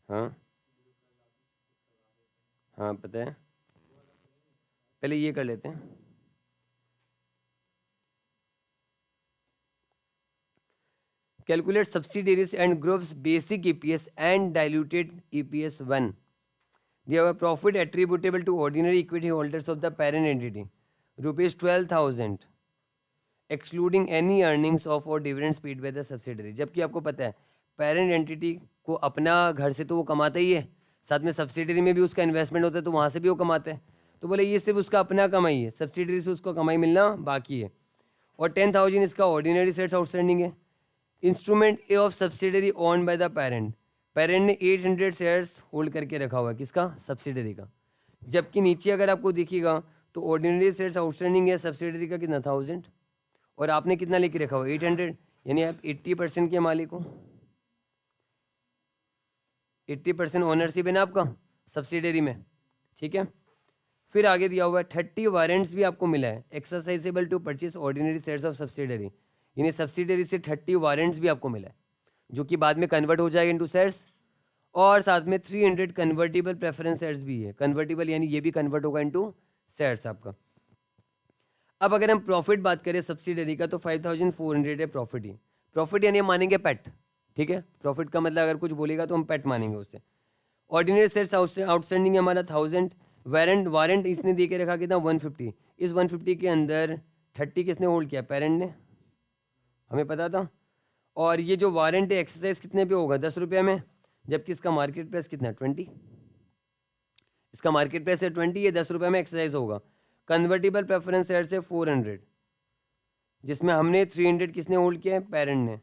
हाँ हाँ पता है, पहले ये कर लेते हैं। Calculate subsidies and groups basic EPS and diluted EPS 1। They have a profit attributable to ordinary equity holders of the parent entity ₹12,000 excluding any earnings of और dividends paid by the subsidiary. जबकि आपको पता है parent entity को अपना घर से तो वो कमाता ही है, साथ में सब्सिडरी में भी उसका इन्वेस्टमेंट होता है तो वहाँ से भी वो कमाता है। तो बोले ये सिर्फ उसका अपना कमाई है, सब्सिडरी से उसको कमाई मिलना बाकी है। और 10,000 इसका ऑर्डिनरी सेट्स आउटस्टैंडिंग है। Instrument A of subsidiary own by the parent, parent ने 800 शेयर्स होल्ड करके रखा हुआ है, किसका? सब्सिडरी का। जबकि नीचे अगर आपको दिखेगा तो ऑर्डिनरी शेयर्स आउटस्टैंडिंग है, सब्सिडरी का कितना? 1000। और आपने कितना लेके रखा हुआ? 800, यानी आप 80% के मालिक हो। 80% ओनरशिप है ना आपका सब्सिडरी में, ठीक है। फिर आगे दिया हुआ है 30 वारंट्स भी आपको मिला है, exercisable to purchase ordinary shares of subsidiary, यानी सब्सिडरी से 30 वारंट्स भी आपको मिला है जो कि बाद में कन्वर्ट हो जाएगा इनटू शेयर्स। और साथ में 300 कन्वर्टेबल प्रेफरेंस शेयर्स भी है, कन्वर्टेबल यानी ये भी कन्वर्ट होगा इनटू शेयर्स आपका। अब अगर हम प्रॉफिट बात करें सब्सिडरी का तो 5400 है प्रॉफिट ही। प्रॉफिट यानी हम मानेंगे पेट, ठीक है। प्रॉफिट का मतलब अगर कुछ बोलेगा तो हम पेट मानेंगे उससे। ऑर्डिनरी शेयर्स आउटस्टैंडिंग है हमारा 1000। वारंट इसने दे के रखा कितना? 150। इस 150 के अंदर 30 किसने होल्ड किया? पेरेंट ने, हमें पता था। और ये जो वारंट है एक्सरसाइज कितने पे होगा? 10 रुपये में, जबकि इसका मार्केट प्राइस कितना है? 20। इसका मार्केट प्राइस है 20, ये 10 रुपये में एक्सरसाइज होगा। कन्वर्टेबल प्रेफरेंस शेयर से 400, जिसमें हमने 300 किसने होल्ड किया है? पेरेंट ने,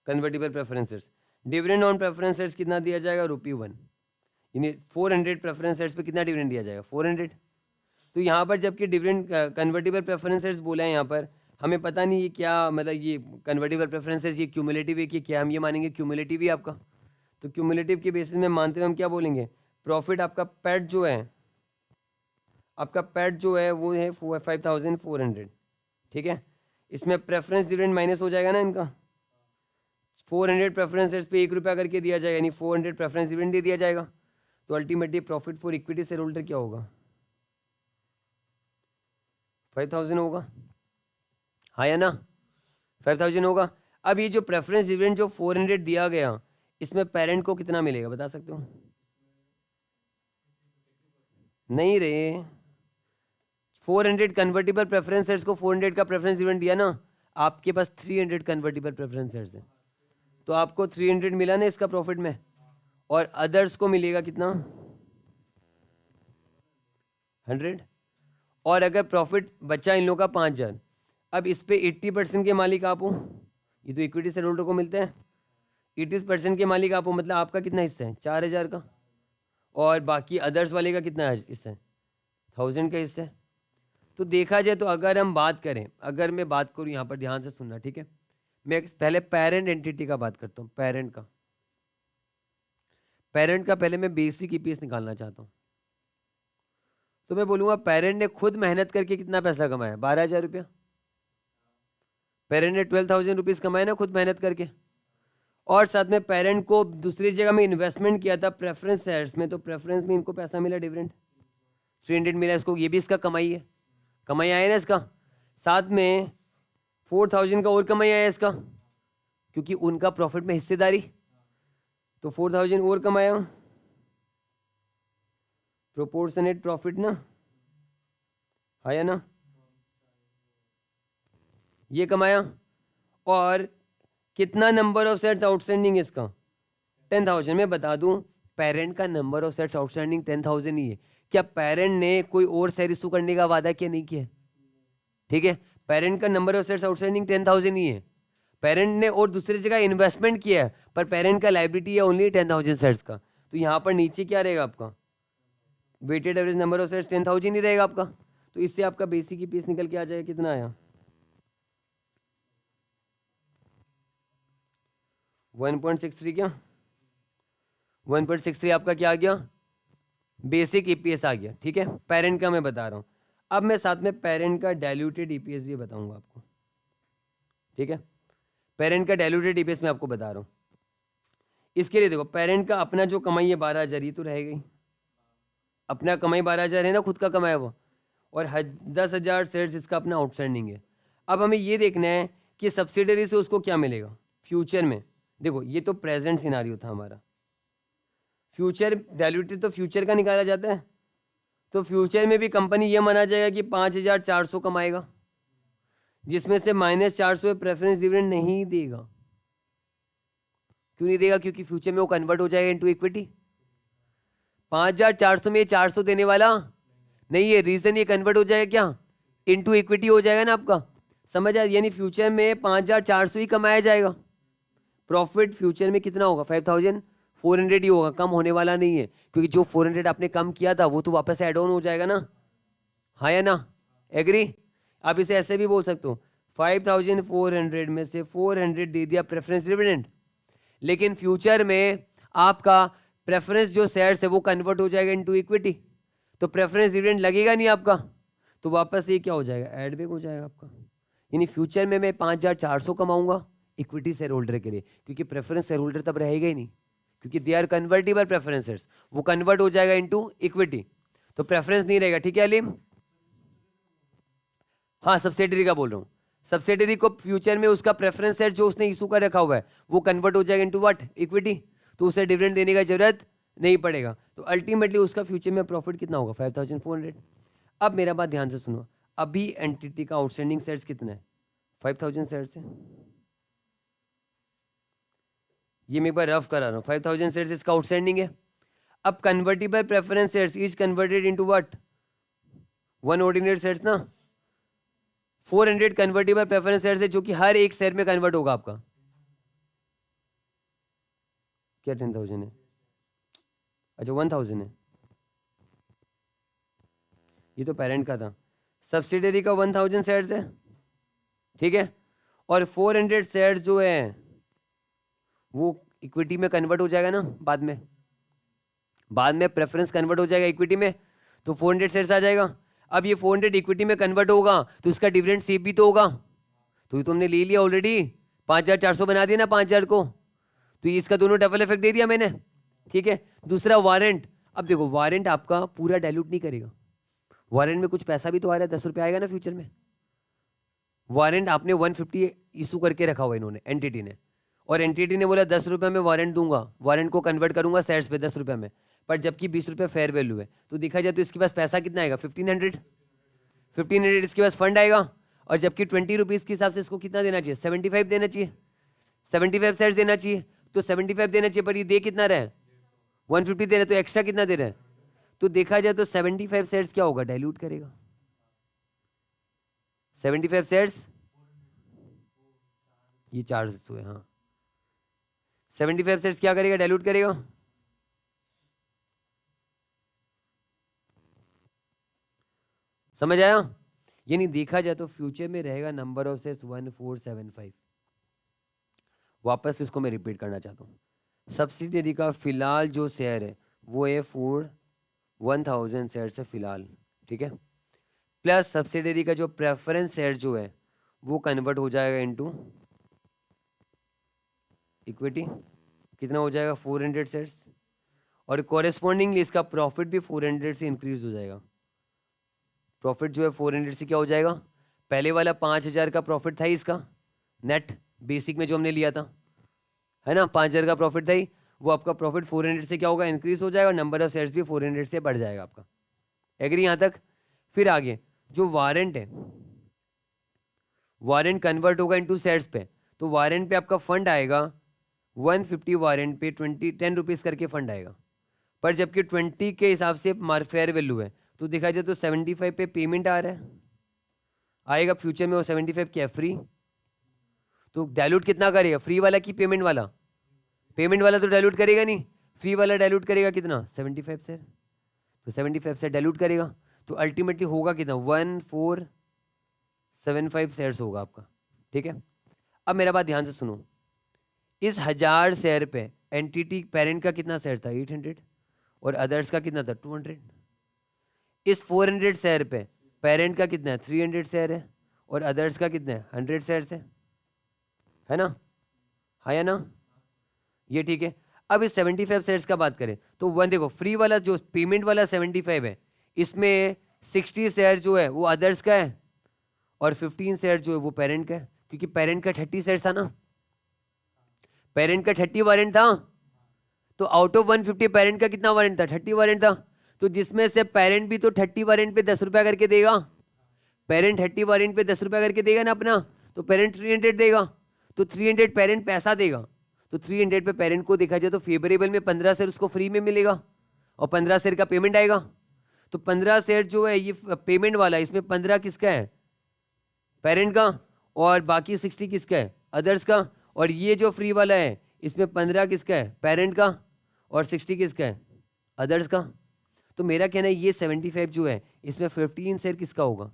convertible preference shares. Dividend on preference shares कितना दिया जाएगा? ₹1, यानी 400 प्रेफरेंस शेयर्स पे कितना डिविडेंड दिया जाएगा? 400। तो यहाँ पर जबकि डिविडेंड कन्वर्टेबल प्रेफरेंस शेयर्स बोला है यहाँ पर, हमें पता नहीं ये क्या मतलब, ये कन्वर्टेबल प्रेफरेंस शेयर्स ये क्यूमुलेटिव है कि क्या? हम ये मानेंगे क्यूमुलेटिव ही आपका। तो क्यूमुलेटिव के बेसिस में मानते हुए हम क्या बोलेंगे? प्रॉफिट आपका पैट जो है, आपका पैट जो है वो है 5400, ठीक है। इसमें प्रेफरेंस डिविडेंड माइनस हो जाएगा ना इनका। 400 प्रेफरेंस शेयर्स पे ₹1 करके दिया जाएगा, यानी 400 प्रेफरेंस डिविडेंड दे दिया जाएगा। तो ultimately profit for equity share holder क्या होगा? 5000 होगा, हाँ या ना? 5000 होगा। अब ये जो प्रेफरेंस डिविडेंड जो 400 दिया गया, इसमें पेरेंट को कितना मिलेगा बता सकते हो? नहीं रे, 400 कन्वर्टेबल प्रेफरेंस शेयर्स को 400 का प्रेफरेंस डिविडेंड दिया ना, आपके पास 300 कन्वर्टेबल प्रेफरेंस शेयर्स है, तो आपको 300 मिला ना इसका प्रॉफिट में, और अदर्स को मिलेगा कितना? 100। और अगर प्रॉफिट बचा इन लोगों का 5000, अब इस पे 80% के मालिक आप हो, ये तो इक्विटी शेयर होल्डर को मिलते हैं। 80% के मालिक आप हो, मतलब आपका कितना हिस्सा है? 4000 का। और बाकी अदर्स वाले का कितना हिस्सा है? 1000 का हिस्सा है। तो देखा जाए तो अगर हम बात करें, अगर मैं बात करूँ यहाँ पर ध्यान से सुनना, ठीक है। मैं पहले पेरेंट एंटिटी का बात करता हूँ, पेरेंट का पहले मैं बेसिक ईपीएस निकालना चाहता हूँ। तो मैं बोलूँगा पेरेंट ने खुद मेहनत करके कितना पैसा कमाया? 12,000 रुपया। पेरेंट ने 12,000 रुपीज़ कमाए ना खुद मेहनत करके। और साथ में पेरेंट को दूसरी जगह में इन्वेस्टमेंट किया था प्रेफरेंस शेयर्स में, तो प्रेफरेंस में इनको पैसा मिला डिविडेंड 300 मिला इसको, ये भी इसका कमाई है, कमाई आया ना इसका। साथ में 4000 का और कमाई आया इसका, क्योंकि उनका प्रॉफिट में हिस्सेदारी, तो 4000 और कमाया, प्रोपोर्शनेट प्रॉफिट ना, आया ना, ये कमाया। और कितना नंबर ऑफ सेट्स आउटस्टैंडिंग इसका? 10,000। मैं बता दूं पेरेंट का नंबर ऑफ सेट्स आउटस्टैंडिंग 10,000 ही है। क्या पेरेंट ने कोई और शेयर इशू करने का वादा किया? नहीं किया, ठीक है। पेरेंट का नंबर ऑफ शेयर्स आउटस्टैंडिंग 10,000 ही है। पेरेंट ने और दूसरी जगह इन्वेस्टमेंट किया है, पर पेरेंट का लाइबिलिटी है ओनली 10,000 शेयर्स का। तो यहाँ पर नीचे क्या रहेगा आपका? Weighted average number of shares 10,000 ही रहेगा आपका। तो इससे आपका बेसिक ईपीएस निकल के आ जाएगा, कितना आया? 1.63। क्या 1.63 आपका क्या आ गया? बेसिक ईपीएस आ गया, ठीक है। पेरेंट का मैं बता रहा हूँ। अब मैं साथ में पेरेंट का डाइल्यूटेड ईपीएस भी बताऊंगा आपको, ठीक है। पेरेंट का डाइल्यूटेड ईपीएस मैं आपको बता रहा हूँ। इसके लिए देखो पेरेंट का अपना जो कमाई है 12,000 ये तो रह गई, अपना कमाई 12,000 है ना, खुद का कमाया वो, और 10,000 शेयर्स इसका अपना आउटस्टैंडिंग है। अब हमें ये देखना है कि सब्सिडरी से उसको क्या मिलेगा फ्यूचर में। देखो ये तो प्रेजेंट सिनारियो था हमारा, फ्यूचर डायल्यूटेड तो फ्यूचर का निकाला जाता है, तो फ्यूचर में भी कंपनी ये माना जाएगा कि 5,400 कमाएगा, जिसमें से -400 प्रेफरेंस डिविडेंड नहीं देगा। क्यों नहीं देगा? क्योंकि फ्यूचर में वो कन्वर्ट हो जाएगा इनटू इक्विटी। 5,400 में ये 400 देने वाला नहीं है, रीजन ये कन्वर्ट हो जाएगा क्या, इनटू इक्विटी हो जाएगा ना आपका, समझ आया? यानी फ्यूचर में 5,400 ही कमाया जाएगा। प्रॉफिट फ्यूचर में कितना होगा? 5,400 ही होगा, कम होने वाला नहीं है, क्योंकि जो 400 आपने कम किया था वो तो वापस ऐड ऑन हो जाएगा ना, हाँ या ना? एग्री? आप इसे ऐसे भी बोल सकते हो, 5,400 में से 400 दे दिया प्रेफरेंस डिविडेंड, लेकिन फ्यूचर में आपका प्रेफरेंस जो शेयर्स है वो कन्वर्ट हो जाएगा इनटू इक्विटी, तो प्रेफरेंस डिविडेंड लगेगा नहीं आपका, तो वापस ये क्या हो जाएगा, ऐड बैक हो जाएगा आपका। यानी फ्यूचर में मैं 5,400 कमाऊंगा इक्विटी शेयर होल्डर के लिए, क्योंकि प्रेफरेंस शेयर होल्डर तब रहेगा ही नहीं, क्योंकि दे आर कन्वर्टेबल प्रेफरेंसेस, वो कन्वर्ट हो जाएगा इनटू इक्विटी, तो प्रेफरेंस नहीं रहेगा। ठीक है अलीम? हाँ सब्सिडरी का बोल रहा हूँ, सब्सिडरी को फ्यूचर में उसका प्रेफरेंस शेयर जो उसने इशू का रखा हुआ है वो कन्वर्ट हो जाएगा इनटू व्हाट, इक्विटी, तो उसे डिविडेंड देने का जरूरत नहीं पड़ेगा, तो अल्टीमेटली उसका फ्यूचर में प्रॉफिट कितना होगा, 5,400। अब मेरा बात ध्यान से सुनो, अभी एंटिटी का आउटस्टैंडिंग शेयर्स कितना है, 5,000 शेयर्स है, ये मैं एक बार रफ करा रहा हूँ, 5,000 शेयर्स इसका आउटस्टैंडिंग है। अब convertible preference shares is converted into what, 1 ordinary shares ना, 400 कन्वर्टेबल प्रेफरेंस शेयर्स है जो कि हर एक शेयर में कन्वर्ट होगा आपका। क्या 10,000 है? अच्छा 1,000 है, ये तो पेरेंट का था। सब्सिडरी का 1,000 शेयर्स है, ठीक है, और 400 शेयर्स जो है वो इक्विटी में कन्वर्ट हो जाएगा ना, बाद में प्रेफरेंस कन्वर्ट हो जाएगा इक्विटी में, तो 400 शेयर्स आ जाएगा। अब ये 400 इक्विटी में कन्वर्ट होगा तो इसका डिविडेंड सेव भी तो होगा, तो ये तुमने ले लिया ऑलरेडी, 5,400 बना दिया ना 5,000 को, तो इसका दोनों डबल इफेक्ट दे दिया मैंने, ठीक है। दूसरा वारंट, अब देखो वारंट आपका पूरा डाइल्यूट नहीं करेगा, वारंट में कुछ पैसा भी तो आ रहा है, 10 रुपये आएगा ना फ्यूचर में। वारंट आपने 150 इशू करके रखा हुआ इन्होंने, एंटिटी ने, और एंटिटी ने बोला 10 रुपये में वारंट दूंगा, वारंट को कन्वर्ट करूंगा शेयर्स पे 10 रुपये में, पर जबकि 20 रुपये फेयर वैल्यू है, तो देखा जाए तो इसके पास पैसा कितना आएगा, 1,500 इसके पास फंड आएगा, और जबकि 20 रुपीज़ के हिसाब से इसको कितना देना चाहिए, 75 देना चाहिए, 75 शेयर्स देना चाहिए, तो 75 देना चाहिए, पर ये दे कितना रहा है, 150 दे रहे, तो एक्स्ट्रा कितना दे रहे हैं, तो देखा जाए तो 75 शेयर्स क्या होगा, डाइल्यूट करेगा। 75 शेयर्स, ये 400 है, हाँ 75 शेयर्स क्या करेगा, डाइल्यूट करेगा। समझ आया? यानी देखा जाए तो फ्यूचर में रहेगा नंबर ऑफ शेयर्स 1475। वापस इसको मैं रिपीट करना चाहता हूँ, सब्सिडियरी का फिलहाल जो शेयर है वो है 1,000 शेयर्स है फिलहाल, ठीक है, प्लस सब्सिडियरी का जो प्रेफरेंस शेयर जो है वो कन्वर्ट हो जाएगा इनटू इक्विटी, कितना हो जाएगा 400 शेयर्स, और कॉरेस्पॉन्डिंगली इसका प्रॉफिट भी 400 से इंक्रीज हो जाएगा। प्रॉफिट जो है 400 से क्या हो जाएगा, पहले वाला 5,000 का प्रॉफिट था ही इसका नेट बेसिक में जो हमने लिया था, है ना, 5,000 का प्रॉफिट था ही, वो आपका प्रॉफिट 400 से क्या होगा, इंक्रीज हो जाएगा, और नंबर ऑफ शेयर्स भी 400 से बढ़ जाएगा आपका। एग्री यहाँ तक? फिर आगे जो वारंट है, वारंट कन्वर्ट होगा इनटू शेयर्स पे, तो वारंट पे आपका फंड आएगा 150, वारंट पे 10 रुपीज़ करके फंड आएगा, पर जबकि 20 के हिसाब से फेयर वैल्यू है, तो देखा जाए तो 75 पे पेमेंट आ रहा है, आएगा फ्यूचर में वो 75 क्या फ्री, तो डाइल्यूट कितना करेगा, फ्री वाला की पेमेंट वाला, पेमेंट वाला तो डाइल्यूट करेगा नहीं, फ्री वाला डाइल्यूट करेगा कितना, 75 से, तो 75 से डाइल्यूट करेगा, तो अल्टीमेटली होगा कितना, 1,475 शेयर्स होगा आपका, ठीक है। अब मेरा बात ध्यान से सुनो, इस 1,000 शेयर पे एंटिटी पेरेंट का कितना शेयर था, 800, और अदर्स का कितना था, 200। इस 400 शेयर पे पेरेंट का कितना है, 300 शेयर है, और अदर्स का कितना है, 100 शेयर है ना, हाँ या ना, ये ठीक है। अब इस 75 शेयर्स का बात करें तो वन देखो फ्री वाला जो पेमेंट वाला 75 है, इसमें 60 शेयर जो है वो अदर्स का है और 15 शेयर जो है वो पेरेंट का है, क्योंकि पेरेंट का 30 शेयर था ना, पेरेंट का 30 वारंट था, तो आउट ऑफ 150 पेरेंट का कितना वारंट था? 30 वारंट था। तो जिसमें से पेरेंट भी तो 30 वारंट पे 10 रुपया करके देगा, पेरेंट 30 वारंट पे 10 रुपया करके देगा ना अपना, तो पेरेंट 300 देगा, तो 300 पेरेंट पैसा देगा, तो 300 पे पेरेंट को देखा जाए तो फेवरेबल में 15 शेयर उसको फ्री में मिलेगा और 15 शेयर का पेमेंट आएगा। तो 15 शेयर जो है ये पेमेंट वाला, इसमें 15 किसका है? पेरेंट का, और बाकी 60 किसका है? अदर्स का। और ये जो फ्री वाला है इसमें 15 किसका है? पेरेंट का, और 60 किसका है? अदर्स का। तो मेरा कहना है ये 75 जो है इसमें 15 शेयर किसका होगा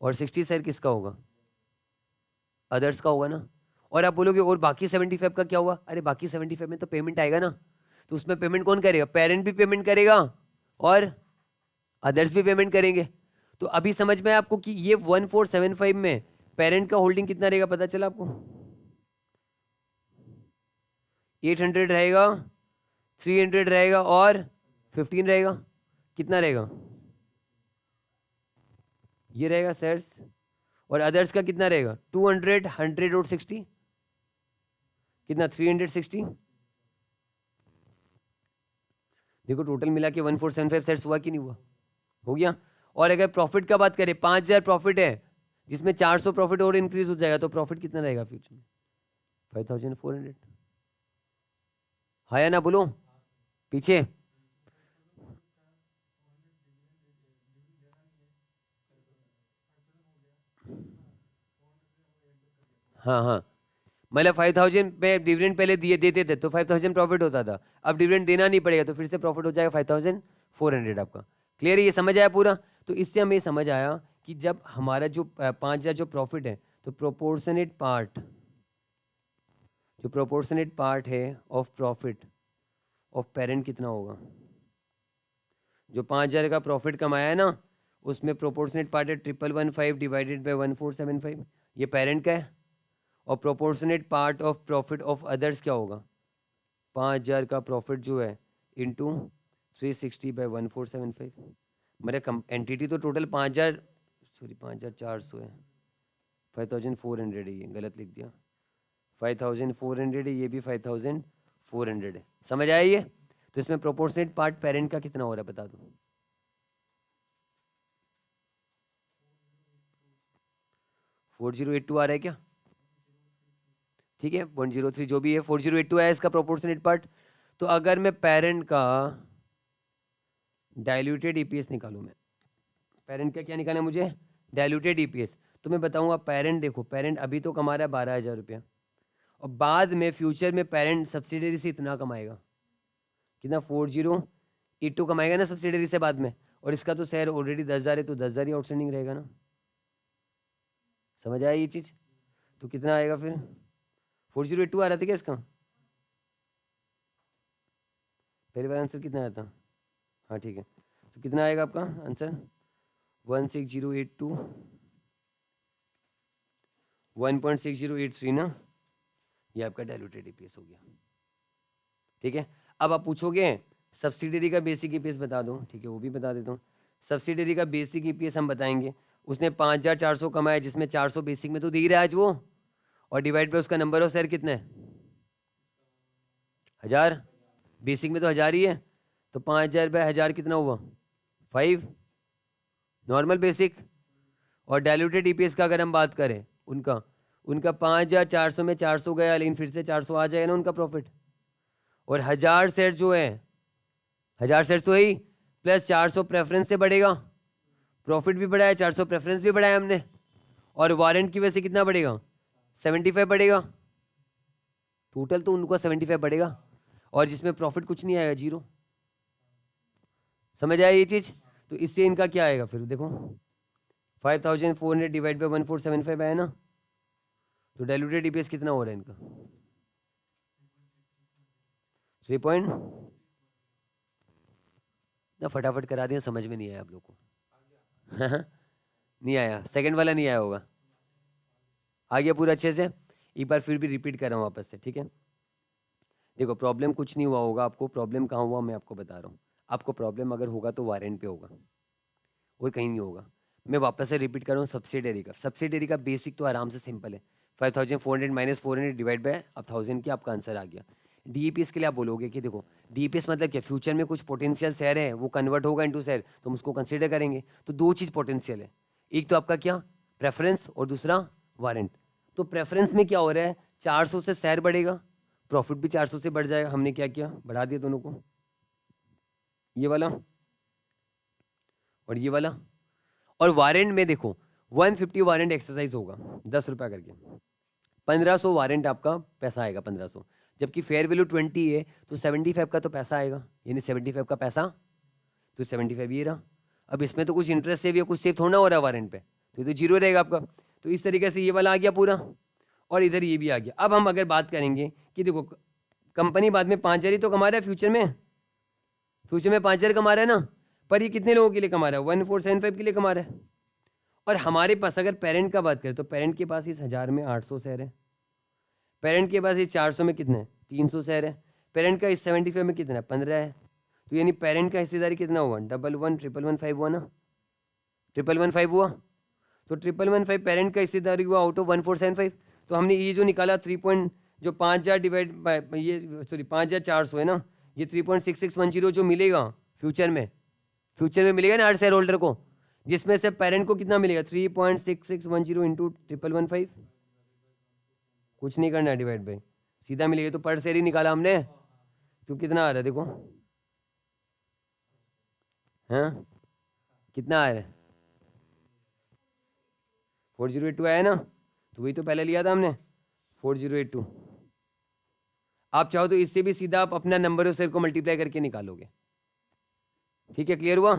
और 60 शेयर किसका होगा? अदर्स का होगा ना। और आप बोलोगे और बाकी 75 का क्या हुआ? अरे बाकी 75 में तो पेमेंट आएगा ना, तो उसमें पेमेंट कौन करेगा? पेरेंट भी पेमेंट करेगा और अदर्स भी पेमेंट करेंगे। तो अभी समझ में आया आपको कि ये 1475 में पेरेंट का होल्डिंग कितना रहेगा? पता चला आपको? 800 रहेगा, 300 रहेगा और 15 रहेगा। कितना रहेगा? ये रहेगा शेयर्स। और अदर्स का कितना रहेगा? 200, 100 और 60, कितना? 360। देखो टोटल मिला के 1475 शेयर्स हुआ कि नहीं हुआ? हो गया। और अगर प्रॉफिट का बात करें, 5000 प्रॉफिट है जिसमें 400 प्रॉफिट और इंक्रीज हो जाएगा, तो प्रॉफिट कितना रहेगा फ्यूचर में? 5400। हाँ या ना बोलो पीछे? हाँ हाँ, मतलब 5000 पे डिविडेंड पहले दिए देते थे तो 5000 प्रॉफिट होता था, अब डिविडेंड देना नहीं पड़ेगा तो फिर से प्रॉफिट हो जाएगा 5400 आपका। क्लियर है? ये समझ आया पूरा? तो इससे हमें समझ आया कि जब हमारा जो 5000 जो प्रॉफिट है, तो प्रोपोर्शनेट पार्ट है ऑफ प्रॉफिट ऑफ पेरेंट कितना होगा? जो 5000 का प्रॉफिट कमाया है ना, उसमें प्रोपोर्शनेट पार्ट है 1115 डिवाइडेड बाई 1475, ये पेरेंट का है। और proportionate part of profit of others क्या होगा? 5000 का प्रॉफिट जो है इंटू 360 बाई 1475। मेरे एंटिटी तो टोटल 5000, सॉरी 5400 है, 5400 है, ये गलत लिख दिया, 5400 है, ये भी 5400 है। समझ आया ये? तो इसमें प्रोपोर्शनेट पार्ट पेरेंट का कितना हो रहा है बता दो? 4082 आ रहा है क्या? ठीक है, 0.03 जो भी है, 4082 है इसका प्रोपोर्शनेट पार्ट। तो अगर मैं पेरेंट का डाइल्यूटेड ईपीएस निकालूं, मैं पेरेंट का क्या निकालना है मुझे? Diluted EPS. तो मैं बताऊंगा पेरेंट, देखो पेरेंट अभी तो कमा रहा है 12,000 रुपया, और बाद में फ्यूचर में पेरेंट सब्सिडरी से इतना कमाएगा, कितना? 4082 कमाएगा ना सब्सिडरी से बाद में, और इसका तो शेयर ऑलरेडी 10,000 है, तो 10,000 ही आउटस्टैंडिंग रहेगा ना। समझ आया ये चीज़? तो कितना आएगा फिर? 4082 आ रहा था क्या इसका? पहले बार आंसर कितना आया था? हाँ ठीक है, तो कितना आएगा आपका आंसर? 16082, 1.6083 ना, ये आपका डाइल्यूटेड ईपीएस हो गया। ठीक है, अब आप पूछोगे सब्सिडरी का बेसिक ईपीएस बता दो, ठीक है वो भी बता देता हूँ। सब्सिडरी का बेसिक ईपीएस हम बताएंगे, उसने 5400 कमाया, जिसमें 400 बेसिक में तो दे ही रहा है आज वो, और डिवाइड पे उसका नंबर ऑफ शेयर कितना है? 1000, बेसिक में तो 1000 ही है, तो 5000 बाय 1000 कितना हुआ? 5 नॉर्मल बेसिक। और डाइल्यूटेड ईपीएस का अगर हम बात करें, उनका 5400 में 400 गया, लेकिन फिर से 400 आ जाएगा ना उनका प्रॉफिट। और 1000 शेयर जो है, 1000 शेयर तो ही प्लस 400 प्रेफरेंस से बढ़ेगा, प्रॉफिट भी बढ़ाया, 400 प्रेफरेंस भी बढ़ाया हमने, और वारंट की वजह से कितना बढ़ेगा? 75 बढ़ेगा। टोटल तो उनका 75 बढ़ेगा, और जिसमें प्रॉफिट कुछ नहीं आएगा, जीरो। समझ आया ये चीज़? तो इससे इनका क्या आएगा फिर देखो, 5400 डिवाइड बाई 1475 आया ना, तो डाइल्यूटेड ईपीएस कितना हो रहा है इनका? 3 पॉइंट ना, फटाफट करा दिया, समझ में नहीं आया आप लोग को? नहीं आया, सेकंड वाला नहीं आया होगा, आ गया पूरा अच्छे से? एक बार फिर भी रिपीट कर रहा हूँ वापस से, ठीक है? देखो प्रॉब्लम कुछ नहीं हुआ होगा आपको, प्रॉब्लम कहाँ हुआ मैं आपको बता रहा हूँ। आपको प्रॉब्लम अगर होगा तो वारंट पे होगा और कहीं नहीं होगा। मैं वापस से रिपीट कर रहा हूँ, सब्सिडरी का बेसिक तो आराम से सिंपल है, 5400 माइनस 400 डिवाइड बाय अब 1000 की आपका आंसर आ गया। डीईपीएस के लिए आप बोलोगे कि देखो डीईपीएस मतलब क्या, फ्यूचर में कुछ पोटेंशियल शहर है वो कन्वर्ट होगा इनटू शहर, तो हम उसको कंसीडर करेंगे। तो दो चीज़ पोटेंशियल है, एक तो आपका क्या प्रेफरेंस और दूसरा वारंट। तो प्रेफरेंस में क्या हो रहा है, 400 से शहर बढ़ेगा, प्रॉफिट भी 400 से बढ़ जाएगा। हमने क्या किया, बढ़ा दिया दोनों को, ये वाला और ये वाला। और वारंट में देखो 150 वारंट एक्सरसाइज होगा 10 रुपया करके, 1500 वारंट आपका पैसा आएगा 1500, जबकि फेयर वैल्यू 20 है तो 75 का तो पैसा आएगा, यानी 75 का पैसा, तो 75 ये रहा। अब इसमें तो कुछ इंटरेस्ट सेव या कुछ सेव थोड़ा हो रहा है वारंट पे, तो ये तो जीरो रहेगा आपका। तो इस तरीके से ये वाला आ गया पूरा और इधर ये भी आ गया। अब हम अगर बात करेंगे कि देखो कंपनी बाद में 5000 ही तो कमा रहा है फ्यूचर में 5000 कमा रहा है ना, पर ये कितने लोगों के लिए कमा रहा है, 1475 के लिए कमा रहा है। और हमारे पास अगर पेरेंट का बात करें तो पेरेंट के पास इस 1000 में 800 शेयर है, पेरेंट के पास इस 400 में कितना है 300 शेयर है, पेरेंट का इस 75 में कितना है 15 है। तो यानी पेरेंट का हिस्सेदारी कितना हुआ, 1115 हुआ ना, 1115 हुआ। तो 1115 पेरेंट का हिस्सेदारी हुआ आउट ऑफ 1475। तो हमने ये जो निकाला 3 जो 5000 डिवाइड बाय ये सॉरी 5400 है ना, ये 3.6610 जो मिलेगा फ्यूचर में मिलेगा ना हर शेयर होल्डर को, जिसमें से पेरेंट को कितना मिलेगा 3.6610 इंटू 1115, कुछ नहीं करना डिवाइड बाई, सीधा मिलेगा। तो पर शेयर ही निकाला हमने, तो कितना आ रहा है देखो, हाँ कितना आ रहा है 4082 आया ना, तो वही तो पहले लिया था हमने 4082। आप चाहो तो इससे भी सीधा आप अपना नंबर और शेयर को मल्टीप्लाई करके निकालोगे। ठीक है, क्लियर हुआ।